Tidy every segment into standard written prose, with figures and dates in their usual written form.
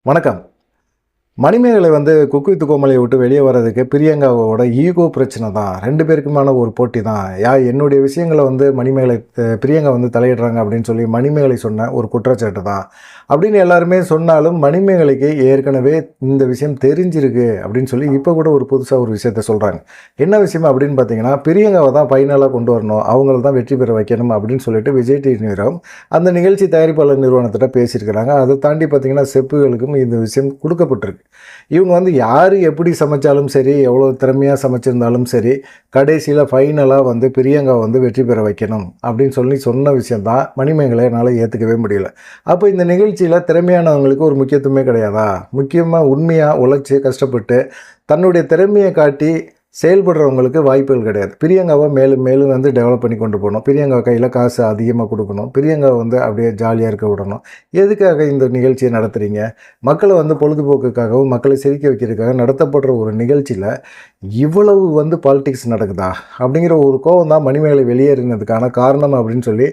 வணக்கம். Manimekalai cook with கோமாளியை விட்டு வெளியே வர்றதுக்கு பிரியங்காவோட ஈகோ பிரச்சனை தான். 2 பேருக்குமான ஒரு போட்டி தான். என்னுடைய விஷயங்கள மணிமேகலை பிரியங்கா தலையிடுறாங்க அப்படின்னு சொல்லி மணிமேகலை சொன்ன ஒரு குற்றச்சாட்டு தான். அப்படின்னு எல்லாருமே சொன்னாலும் மணிமேகலைக்கு ஏற்கனவே இந்த விஷயம் தெரிஞ்சிருக்கு அப்படின்னு சொல்லி இப்போ கூட ஒரு புதுசாக ஒரு விஷயத்த சொல்கிறாங்க. என்ன விஷயம் அப்படின்னு பார்த்தீங்கன்னா, பிரியங்காவை தான் ஃபைனலாக கொண்டு வரணும், அவங்கள தான் வெற்றி பெற வைக்கணும் அப்படின்னு சொல்லிட்டு விஜய் டிவி நிறுவனம் அந்த நிகழ்ச்சி தயாரிப்பாளர் நிறுவனத்திட்ட பேசியிருக்கிறாங்க. அதை தாண்டி பார்த்தீங்கன்னா செப்புகளுக்கும் இந்த விஷயம் கொடுக்கப்பட்டிருக்கு. இவங்க யார் எப்படி சமைச்சாலும் சரி, எவ்வளோ திறமையாக சமைச்சிருந்தாலும் சரி, கடைசியில் ஃபைனலாக பிரியங்கா வெற்றி பெற வைக்கணும் அப்படின்னு சொல்லி சொன்ன விஷயந்தான் மணிமேகலை என்னால் ஏற்றுக்கவே முடியல. அப்போ இந்த நிகழ்ச்சியில் திறமையானவங்களுக்கு ஒரு முக்கியத்துவமே கிடையாதா? முக்கியமாக உண்மையாக உழைச்சி கஷ்டப்பட்டு தன்னுடைய திறமையை காட்டி செயல்படுறவங்களுக்கு வாய்ப்புகள் கிடையாது. பிரியங்காவை மேலும் மேலும் டெவலப் பண்ணி கொண்டு போகணும். பிரியங்கா கையில் காசு அதிகமாக கொடுக்கணும். பிரியங்காவை அப்படியே ஜாலியாக இருக்க விடணும். எதுக்காக இந்த நிகழ்ச்சியை நடத்துகிறீங்க? மக்களை பொழுதுபோக்குக்காகவும் மக்களை சிரிக்க வைக்கிறதுக்காக நடத்தப்படுற ஒரு நிகழ்ச்சியில் இவ்வளவு பாலிடிக்ஸ் நடக்குதா அப்படிங்கிற ஒரு கோவம் தான் மணிமேகலை வெளியேறினதுக்கான காரணம் அப்படின்னு சொல்லி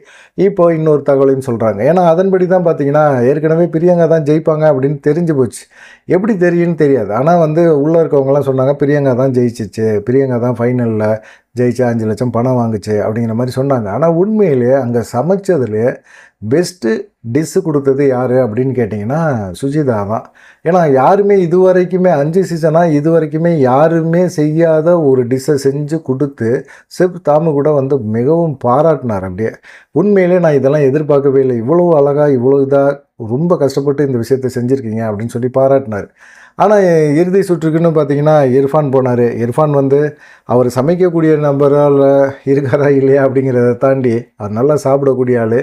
இப்போ இன்னொரு தகவலையும் சொல்கிறாங்க. ஏன்னா அதன்படி தான் பார்த்தீங்கன்னா ஏற்கனவே பிரியங்கா தான் ஜெயிப்பாங்க அப்படின்னு தெரிஞ்சு போச்சு. எப்படி தெரியும்னு தெரியாது. ஆனால் உள்ளே இருக்கவங்கலாம் சொன்னாங்க பிரியங்கா தான் ஜெயிச்சிச்சு, பிரியங்கா தான் ஃபைனலில் ஜெயிச்சா 5 லட்சம் பணம் வாங்குச்சு அப்படிங்கிற மாதிரி சொன்னாங்க. ஆனால் உண்மையிலேயே அங்கே சமைச்சதுலேயே பெஸ்ட்டு டிஷ்ஷு கொடுத்தது யார் அப்படின்னு கேட்டிங்கன்னா சுஜிதா தான். ஏன்னா யாருமே இதுவரைக்குமே 5 சீசனாக இதுவரைக்குமே யாருமே செய்யாத ஒரு டிஷ்ஷை செஞ்சு கொடுத்து செஃப் தாமு கூட மிகவும் பாராட்டினார். அப்படியே உண்மையிலே நான் இதெல்லாம் எதிர்பார்க்கவே இல்லை, இவ்வளோ அழகாக இவ்வளோ இதாக ரொம்ப கஷ்டப்பட்டு இந்த விஷயத்தை செஞ்சுருக்கீங்க அப்படின்னு சொல்லி பாராட்டினார். ஆனால் இறுதி சுற்றுக்குன்னு பார்த்தீங்கன்னா இர்ஃபான் போனார். இர்ஃபான் அவர் சமைக்கக்கூடிய நபரால் இருக்காரா இல்லையா அப்படிங்கிறத தாண்டி அவர் நல்லா சாப்பிடக்கூடிய ஆள்,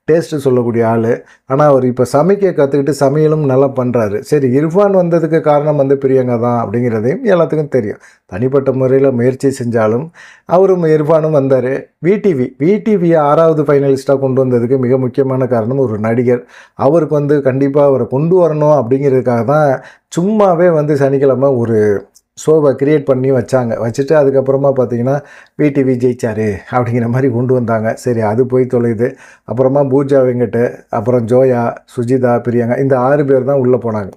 டேஸ்ட்டு சொல்லக்கூடிய ஆள். ஆனால் அவர் இப்போ சமைக்க கற்றுக்கிட்டு சமையலும் நல்லா பண்ணுறாரு. சரி, இர்ஃபான் வந்ததுக்கு காரணம் பிரியங்கா தான் அப்படிங்கிறதையும் எல்லாத்துக்கும் தெரியும். தனிப்பட்ட முறையில் முயற்சி செஞ்சாலும் அவரும் இர்ஃபானும் வந்தார். விடிவியை 6வது ஃபைனலிஸ்ட்டாக கொண்டு வந்ததுக்கு மிக முக்கியமான காரணம் ஒரு நடிகர். அவருக்கு கண்டிப்பாக அவரை கொண்டு வரணும் அப்படிங்கிறதுக்காக தான் சும்மாவே சனிக்கிழமை ஒரு ஷோவை க்ரியேட் பண்ணி வச்சுட்டு அதுக்கப்புறமா பார்த்தீங்கன்னா விடிவி ஜெயிச்சார் அப்படிங்கிற மாதிரி கொண்டு வந்தாங்க. சரி, அது போய் தொலையுது. அப்புறமா பூஜா வெங்கட், அப்புறம் ஜோயா, சுஜிதா, பிரியங்கா இந்த 6 பேர் தான் உள்ளே போனாங்க.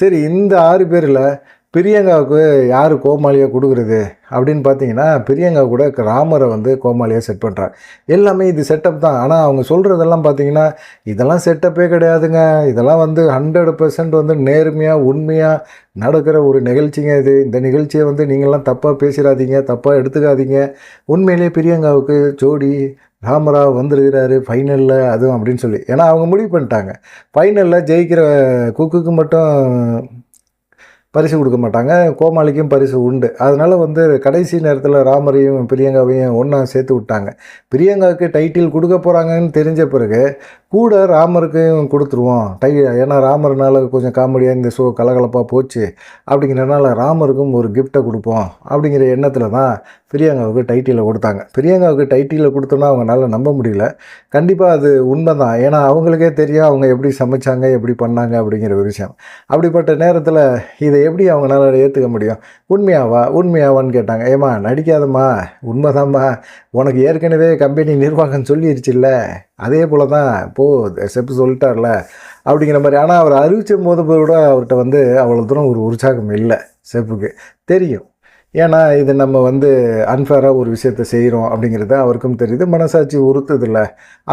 சரி, இந்த 6 பேரில் பிரியங்காவுக்கு யார் கோமாளியாக கொடுக்குறது அப்படின்னு பார்த்தீங்கன்னா பிரியங்கா கூட ராமரை கோமாளியாக செட் பண்ணுறாங்க. எல்லாமே இது செட்டப் தான். ஆனால் அவங்க சொல்கிறதெல்லாம் பார்த்தீங்கன்னா இதெல்லாம் செட்டப்பே கிடையாதுங்க, இதெல்லாம் 100% நேர்மையாக உண்மையாக நடக்கிற ஒரு நிகழ்ச்சிங்க இது. இந்த நிகழ்ச்சியை நீங்கள்லாம் தப்பாக பேசிடாதீங்க, தப்பாக எடுத்துக்காதீங்க. உண்மையிலே பிரியங்காவுக்கு ஜோடி ராமராவ் வந்துருக்கிறாரு ஃபைனலில் அதுவும் அப்படின்னு சொல்லி. ஏன்னா அவங்க முடிவு பண்ணிட்டாங்க ஃபைனலில் ஜெயிக்கிற குக்குக்கு மட்டும் பரிசு கொடுக்க மாட்டாங்க, கோமாளிக்கும் பரிசு உண்டு. அதனால் கடைசி நேரத்தில் ராமரையும் பிரியங்காவையும் ஒன்றா சேர்த்து விட்டாங்க. பிரியங்காவுக்கு டைட்டில் கொடுக்க போகிறாங்கன்னு தெரிஞ்ச பிறகு கூட ராமருக்கும் கொடுத்துருவோம் ஏன்னா ராமர்னால கொஞ்சம் காமெடியாக இந்த ஷோ கலகலப்பாக போச்சு அப்படிங்கிறனால ராமருக்கும் ஒரு கிஃப்ட்டை கொடுப்போம் அப்படிங்கிற எண்ணத்தில் தான் பிரியங்காவுக்கு டைட்டிலை கொடுத்தாங்க. பிரியங்காவுக்கு டைட்டிலை கொடுத்தோன்னா அவங்களால நம்ப முடியல. கண்டிப்பாக அது உண்மை தான். ஏன்னா அவங்களுக்கே தெரியும் அவங்க எப்படி சமைச்சாங்க, எப்படி பண்ணாங்க அப்படிங்கிற ஒரு விஷயம். அப்படிப்பட்ட நேரத்தில் இதை எப்படி அவங்களால ஏற்றுக்க முடியும்? உண்மையாவான்னு கேட்டாங்க. ஏம்மா நடிக்காதம்மா, உண்மைதாம்மா, உனக்கு ஏற்கனவே கம்பெனி நிர்வாகம் சொல்லிடுச்சுல்ல, அதே போல் தான் செப்பு சொல்லிட்டார்ல அப்படிங்கிற மாதிரி. ஆனால் அவர் அறிவித்த போது கூட அவர்கிட்ட அவ்வளோ தூரம் ஒரு உற்சாகம் இல்லை. செப்புக்கு தெரியும். ஏன்னா இது நம்ம அன்ஃபேராக ஒரு விஷயத்தை செய்கிறோம் அப்படிங்கிறது அவருக்கும் தெரியுது. மனசாட்சி உறுத்துதில்ல,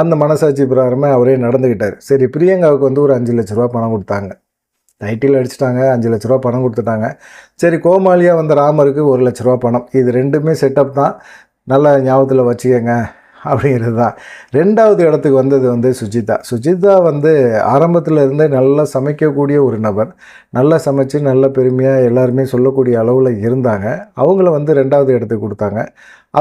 அந்த மனசாட்சி பிரகாரமே அவரே நடந்துக்கிட்டார். சரி, பிரியங்காவுக்கு ஒரு 5 லட்ச ரூபா பணம் கொடுத்தாங்க. டைட்டில் அடிச்சிட்டாங்க, 5 லட்ச ரூபா பணம் கொடுத்துட்டாங்க. சரி, கோமாளியாக ராமருக்கு 1 லட்ச ரூபா பணம். இது 2மே செட்டப் தான், நல்லா ஞாபகத்தில் வச்சுக்கோங்க அப்படிங்கிறது தான். 2வது இடத்துக்கு வந்தது சுஜிதா ஆரம்பத்தில் இருந்தே நல்லா சமைக்கக்கூடிய ஒரு நபர். நல்லா சமைச்சு நல்ல பெருமையாக எல்லாருமே சொல்லக்கூடிய அளவில் இருந்தாங்க. அவங்கள 2வது இடத்துக்கு கொடுத்தாங்க.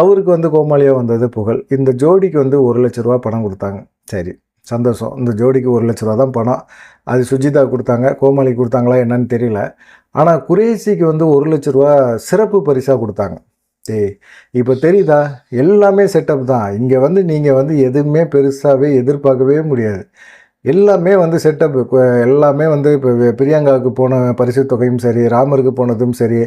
அவருக்கு கோமாளியாக வந்தது புகழ். இந்த ஜோடிக்கு 1 லட்ச ரூபா பணம் கொடுத்தாங்க. சரி, சந்தோஷம். இந்த ஜோடிக்கு 1 லட்ச ரூபா தான் பணம். அது சுஜிதா கொடுத்தாங்க. கோமாளி கொடுத்தாங்களா என்னன்னு தெரியல. ஆனால் குரேஷிக்கு 1 லட்ச ரூபா சிறப்பு பரிசாக கொடுத்தாங்க. இப்போ தெரியுதா? எல்லாமே செட்டப் தான். இங்கே நீங்கள் எதுவுமே பெருசாகவே எதிர்பார்க்கவே முடியாது. எல்லாமே வந்து செட்டப் எல்லாமே வந்து இப்போ பிரியங்காவுக்கு போன பரிசு தொகையும் சரி, ராமருக்கு போனதும் சரி,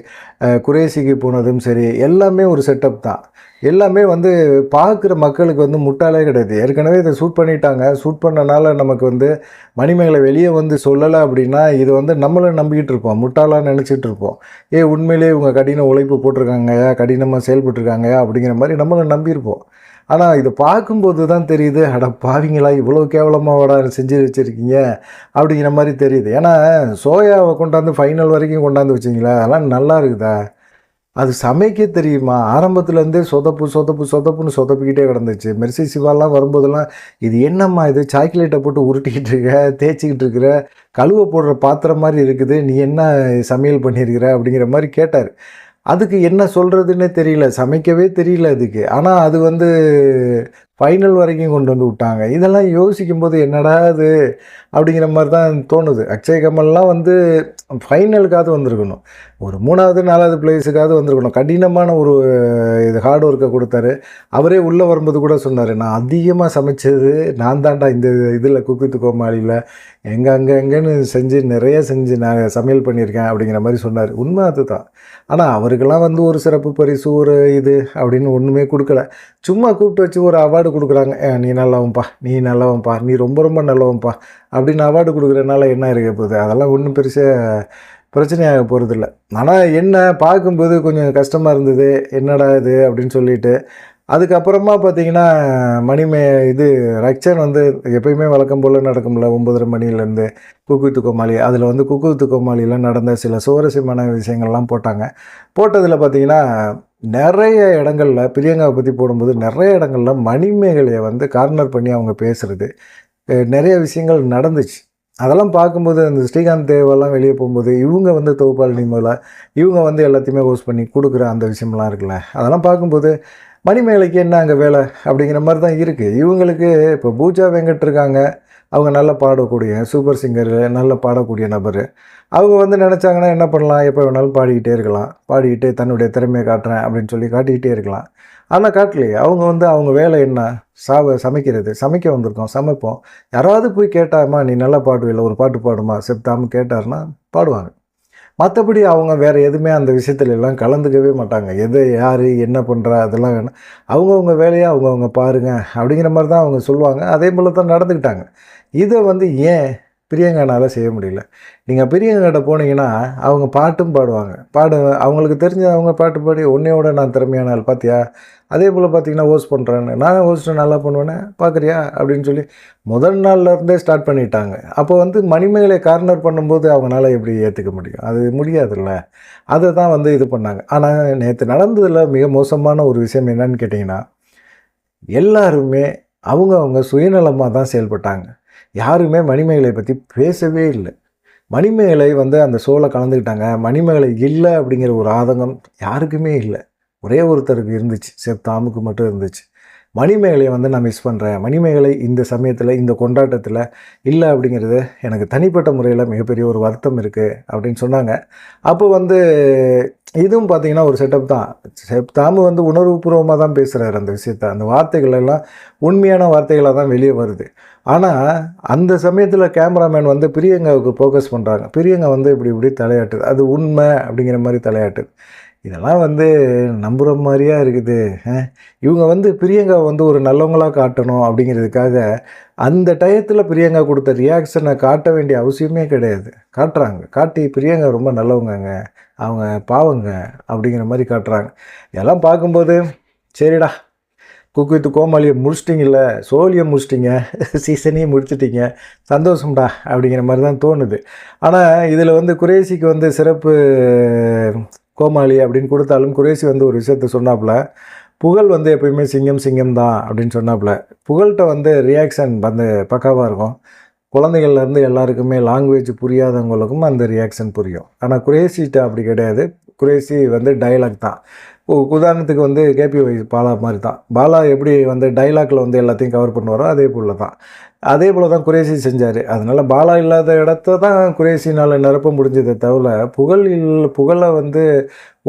குரேஷிக்கு போனதும் சரி, எல்லாமே ஒரு செட்டப் தான். எல்லாமே வந்து பார்க்குற மக்களுக்கு வந்து முட்டாளே கிடையாது. ஏற்கனவே இதை ஷூட் பண்ணிட்டாங்க. ஷூட் பண்ணனால நமக்கு வந்து மணிமேகலை வெளியே வந்து சொல்லலை அப்படின்னா, இது வந்து நம்மளும் நம்பிக்கிட்டு இருப்போம். முட்டாளா நினச்சிட்டு இருப்போம். உண்மையிலேயே இவங்க கடின உழைப்பு போட்டிருக்காங்கயா, கடினமாக செயல்பட்டுருக்காங்கயா அப்படிங்கிற மாதிரி நம்மளும் நம்பியிருப்போம். ஆனால் இதை பார்க்கும்போது தான் தெரியுது, அட பாவிங்களா இவ்வளோ கேவலமாவாடா செஞ்சு வச்சுருக்கீங்க அப்படிங்கிற மாதிரி தெரியுது. ஏன்னா சோயாவை கொண்டாந்து ஃபைனல் வரைக்கும் கொண்டாந்து வச்சிங்களா, அதெல்லாம் நல்லா இருக்குதா? அது சமைக்க தெரியுமா? ஆரம்பத்துலேருந்தே சொதப்பு சொதப்பு சொதப்புன்னு சொதப்பிக்கிட்டே கிடந்துச்சு. மெர்சி சிவாலாம் வரும்போதெல்லாம், இது என்னம்மா இது சாக்லேட்டை போட்டு உருட்டிக்கிட்டு இருக்க, தேய்ச்சிக்கிட்டு இருக்கிற, கழுவ போடுற பாத்திரம் மாதிரி இருக்குது, நீ என்ன சமையல் பண்ணியிருக்கிற அப்படிங்கிற மாதிரி கேட்டார். அதுக்கு என்ன சொல்கிறதுன்னே தெரியல, சமைக்கவே தெரியல அதுக்கு. ஆனால் அது வந்து ஃபைனல் வரைக்கும் கொண்டு வந்து விட்டாங்க. இதெல்லாம் யோசிக்கும்போது என்னடா இது அப்படிங்கிற மாதிரி தான் தோணுது. அக்ஷய் கமல்லாம் வந்து ஃபைனலுக்காவது வந்திருக்கணும். ஒரு 3வது 4வது பிளேஸுக்காவது வந்திருக்கணும். கடினமான ஒரு இது ஹார்ட் ஒர்க்கை கொடுத்தாரு. அவரே உள்ளே வரும்போது கூட சொன்னார், நான் அதிகமாக சமைச்சது நான் தான்டா இந்த இதில் குக் வித் கோமாளியில் எங்கெங்கன்னு செஞ்சு நிறைய செஞ்சு நான் சமையல் பண்ணியிருக்கேன் அப்படிங்கிற மாதிரி சொன்னார். உண்மை அதுதான். ஆனால் அவருக்கெல்லாம் வந்து ஒரு சிறப்பு பரிசு ஒரு இது அப்படின்னு ஒன்றுமே கொடுக்கல. சும்மா கூப்பிட்டு வச்சு ஒரு அவார்டு கொடுக்குறாங்க. நீ நல்லவன்ப்பா, நீ நல்லவன்ப்பா, நீ ரொம்ப ரொம்ப நல்லவன்ப்பா அப்படின்னு அவார்டு கொடுக்குறதுனால என்ன இருக்க போகுது? அதெல்லாம் ஒன்றும் பெருசாக பிரச்சனையாக போகிறதில்ல. ஆனால் என்ன பார்க்கும்போது கொஞ்சம் கஷ்டமாக இருந்தது, என்னடா இது அப்படின்னு சொல்லிட்டு. அதுக்கப்புறமா பார்த்தீங்கன்னா இது ரக்ஷன் வந்து எப்பயுமே வழக்கம் போல் நடக்கும்ல 9:30 மணிலேருந்து குக்கு வித்து கோமாளி. அதில் வந்து குக்கு வித்து கோமாளியில் நடந்த சில சுவாரஸ்யமான விஷயங்கள்லாம் போட்டாங்க. போட்டதில் பார்த்தீங்கன்னா நிறைய இடங்களில் பிரியங்காவை பற்றி போடும்போது நிறைய இடங்களில் மணிமேகலையை வந்து கார்னர் பண்ணி அவங்க பேசுகிறது நிறைய விஷயங்கள் நடந்துச்சு. அதெல்லாம் பார்க்கும்போது அந்த ஸ்ரீகாந்த் தேவெல்லாம் வெளியே போகும்போது இவங்க வந்து தொகுப்பாளினி மூல இவங்க வந்து எல்லாத்தையுமே ஹோஸ்ட் பண்ணி கொடுக்குற அந்த விஷயம்லாம் இருக்குல்ல, அதெல்லாம் பார்க்கும்போது மணிமேகலைக்கு என்ன அங்கே வேலை அப்படிங்கிற மாதிரி தான் இருக்குது. இவங்களுக்கு இப்போ பூஜா வெங்கட் இருக்காங்க, அவங்க நல்லா பாடக்கூடிய சூப்பர் சிங்கர், நல்லா பாடக்கூடிய நபர். அவங்க வந்து நினச்சாங்கன்னா என்ன பண்ணலாம், எப்போ வேணாலும் பாடிக்கிட்டே இருக்கலாம், பாடிக்கிட்டு தன்னுடைய திறமையை காட்டுறேன் அப்படின்னு சொல்லி காட்டிக்கிட்டே இருக்கலாம். ஆனால் காட்டலையே. அவங்க வந்து அவங்க வேலை என்ன, சமைக்கிறது. சமைக்க வந்திருக்கோம், சமைப்போம். யாராவது போய் கேட்டாமா நீ நல்லா பாடுவில்லை, ஒரு பாட்டு பாடுமா செப்தாமு கேட்டார்னா பாடுவாங்க. மற்றபடி அவங்க வேறு எதுவுமே அந்த விஷயத்துல எல்லாம் கலந்துக்கவே மாட்டாங்க. எது யார் என்ன பண்ணுறா அதெல்லாம் வேணும், அவங்கவுங்க வேலையை அவங்கவுங்க பாருங்கள் அப்படிங்கிற மாதிரி தான் அவங்க சொல்லுவாங்க. அதே போல் தான் நடந்துக்கிட்டாங்க. இதை வந்து ஏன் பிரியங்கானால் செய்ய முடியல? நீங்கள் பிரியங்காட்ட போனீங்கன்னா அவங்க பாட்டும் பாடுவாங்க. அவங்களுக்கு தெரிஞ்ச அவங்க பாட்டு பாடி உன்னையோட நான் திறமையான ஆள் பார்த்தியா, அதே போல் பார்த்தீங்கன்னா ஹோஸ்ட் பண்ணுறேன்னு, நான் ஹோஸ்ட்டு நல்லா பண்ணுவேனே பார்க்குறியா அப்படின்னு சொல்லி முதல் நாள்லேருந்தே ஸ்டார்ட் பண்ணிட்டாங்க. அப்போ வந்து மணிமேகலை கார்னர் பண்ணும்போது அவங்களால எப்படி ஏற்றுக்க முடியும்? அது முடியாதுல்ல. அதை தான் வந்து இது பண்ணாங்க. ஆனால் நேற்று நடந்ததில் மிக மோசமான ஒரு விஷயம் என்னன்னு கேட்டிங்கன்னா, எல்லாருமே அவங்க சுயநலமாக தான் செயல்பட்டாங்க. யாருமே மணிமேகலை பற்றி பேசவே இல்லை. மணிமேகலை வந்து அந்த ஷோவில் கலந்துக்கிட்டாங்க. மணிமேகலை இல்லை அப்படிங்கிற ஒரு ஆதங்கம் யாருக்குமே இல்லை. ஒரே ஒருத்தருக்கு இருந்துச்சு, தாமுக்கு மட்டும் இருந்துச்சு. மணிமேகலையை வந்து நான் மிஸ் பண்ணுறேன், மணிமேகலை இந்த சமயத்தில் இந்த கொண்டாட்டத்தில் இல்லை அப்படிங்கிறது எனக்கு தனிப்பட்ட முறையில் மிகப்பெரிய ஒரு வருத்தம் இருக்குது அப்படின்னு சொன்னாங்க. அப்போ வந்து இதுவும் பார்த்திங்கன்னா ஒரு செட்டப் தான். தாமு வந்து உணர்வுபூர்வமாக தான் பேசுகிறாரு அந்த விஷயத்த. அந்த வார்த்தைகள் எல்லாம் உண்மையான வார்த்தைகளாக தான் வெளியே வருது. ஆனால் அந்த சமயத்தில் கேமராமேன் வந்து பிரியங்காவுக்கு ஃபோக்கஸ் பண்ணுறாங்க. பிரியங்கா வந்து இப்படி இப்படி தலையாட்டுது, அது உண்மை அப்படிங்கிற மாதிரி தலையாட்டுது. இதெல்லாம் வந்து நம்புகிற மாதிரியா இருக்குது. இவங்க வந்து பிரியங்காவை வந்து ஒரு நல்லவங்களாக காட்டணும் அப்படிங்கிறதுக்காக அந்த டயத்தில் பிரியங்கா கொடுத்த ரியாக்ஷனை காட்ட வேண்டிய அவசியமே கிடையாது. காட்டுறாங்க. காட்டி பிரியங்கா ரொம்ப நல்லவங்கங்க, அவங்க பாவங்க அப்படிங்கிற மாதிரி காட்டுறாங்க. இதெல்லாம் பார்க்கும்போது சரிடா, குக் வித் கோமாளியை முடிச்சிட்டிங்கல்ல, சோழியை முடிச்சிட்டிங்க, சீசனையும் முடிச்சிட்டிங்க, சந்தோஷம்டா அப்படிங்கிற மாதிரி தான் தோணுது. ஆனால் இதில் வந்து குரேஷிக்கு வந்து சிறப்பு கோமாளி அப்படின்னு கொடுத்தாலும் குரேஷி வந்து ஒரு விஷயத்த சொன்னாப்புல, புகழ் வந்து எப்பயுமே சிங்கம் சிங்கம் தான் அப்படின்னு சொன்னாப்புல. புகழ்கிட்ட வந்து ரியாக்ஷன் வந்து பக்காவாக இருக்கும். குழந்தைகள்லேருந்து எல்லாருக்குமே லாங்குவேஜ் புரியாதவங்களுக்கும் அந்த ரியாக்ஷன் புரியும். ஆனால் குரேஷிட்ட அப்படி கிடையாது. குரேஷி வந்து டைலாக் தான். உதாரணத்துக்கு வந்து கேபி பாலா மாதிரி தான். பாலா எப்படி வந்து டைலாக்ல வந்து எல்லாத்தையும் கவர் பண்ணுவாரோ அதே போல் தான் குரேஷி செஞ்சார். அதனால் பாலா இல்லாத இடத்த தான் குரேஷினால் நிரப்ப முடிஞ்சதை தவிர புகழை வந்து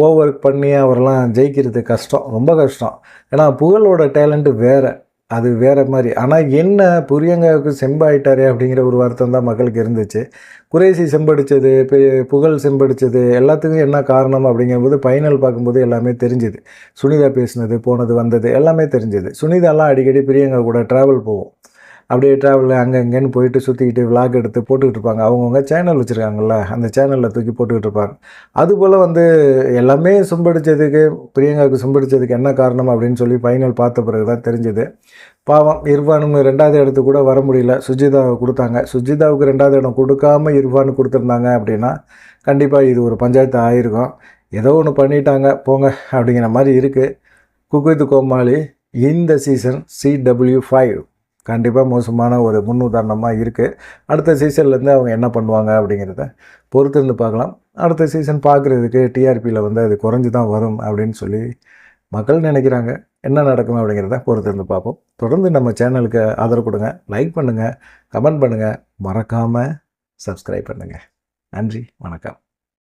ஓவர் பண்ணி அவரெல்லாம் ஜெயிக்கிறது கஷ்டம், ரொம்ப கஷ்டம். ஏன்னா புகழோட டேலண்ட்டு வேறு. அது வேற மாரி. ஆனா என்ன பிரியங்காவுக்கு செம்பாயிட்டாரே அப்படிங்கிற ஒரு வருத்தம் தான் மக்களுக்கு இருந்துச்சு. குரேஷி செம்படிச்சது, புகழ் செம்படிச்சது எல்லாத்துக்கும் என்ன காரணம் அப்படிங்கும்போது ஃபைனல் பார்க்கும்போது எல்லாமே தெரிஞ்சுது. சுனிதா பேசினது, போனது, வந்தது எல்லாமே தெரிஞ்சுது. சுனிதாலாம் அடிக்கடி பிரியங்கா கூட ட்ராவல் போகும். அப்படியே ட்ராவலில் அங்கே இங்கேன்னு போயிட்டு சுற்றிக்கிட்டு விளாக் எடுத்து போட்டுக்கிட்டு இருப்பாங்க. அவங்கவுங்க சேனல் வச்சுருக்காங்கல்ல, அந்த சேனலில் தூக்கி போட்டுக்கிட்டு இருப்பாங்க. அதுபோல் வந்து எல்லாமே சும்படிச்சதுக்கு பிரியங்காவுக்கு சும்படிச்சதுக்கு என்ன காரணம் அப்படின்னு சொல்லி ஃபைனல் பார்த்த பிறகு தான் தெரிஞ்சுது. பாவம் இர்ஃபானும் 2வது இடத்துக்கு கூட வர முடியல. சுஜிதாவை கொடுத்தாங்க. சுஜிதாவுக்கு 2வது இடம் கொடுக்காம இர்ஃபானுக்கு கொடுத்துருந்தாங்க அப்படின்னா, கண்டிப்பாக இது ஒரு பஞ்சாயத்து ஆயிருக்கும். ஏதோ ஒன்று பண்ணிட்டாங்க போங்க அப்படிங்கிற மாதிரி இருக்குது. குக் வித் கோமாளி இந்த சீசன் CW5 கண்டிப்பாக மோசமான ஒரு முன்னுதாரணமாக இருக்குது. அடுத்த சீசன்லேருந்து அவங்க என்ன பண்ணுவாங்க அப்படிங்கிறத பொறுத்திருந்து பார்க்கலாம். அடுத்த சீசன் பார்க்குறதுக்கு டிஆர்பியில் வந்து அது குறைஞ்சி தான் வரும் அப்படின்னு சொல்லி மக்கள் நினைக்கிறாங்க. என்ன நடக்கும் அப்படிங்கிறத பொறுத்திருந்து பார்ப்போம். தொடர்ந்து நம்ம சேனலுக்கு ஆதரவு கொடுங்க, லைக் பண்ணுங்கள், கமெண்ட் பண்ணுங்கள், மறக்காமல் சப்ஸ்கிரைப் பண்ணுங்கள். நன்றி, வணக்கம்.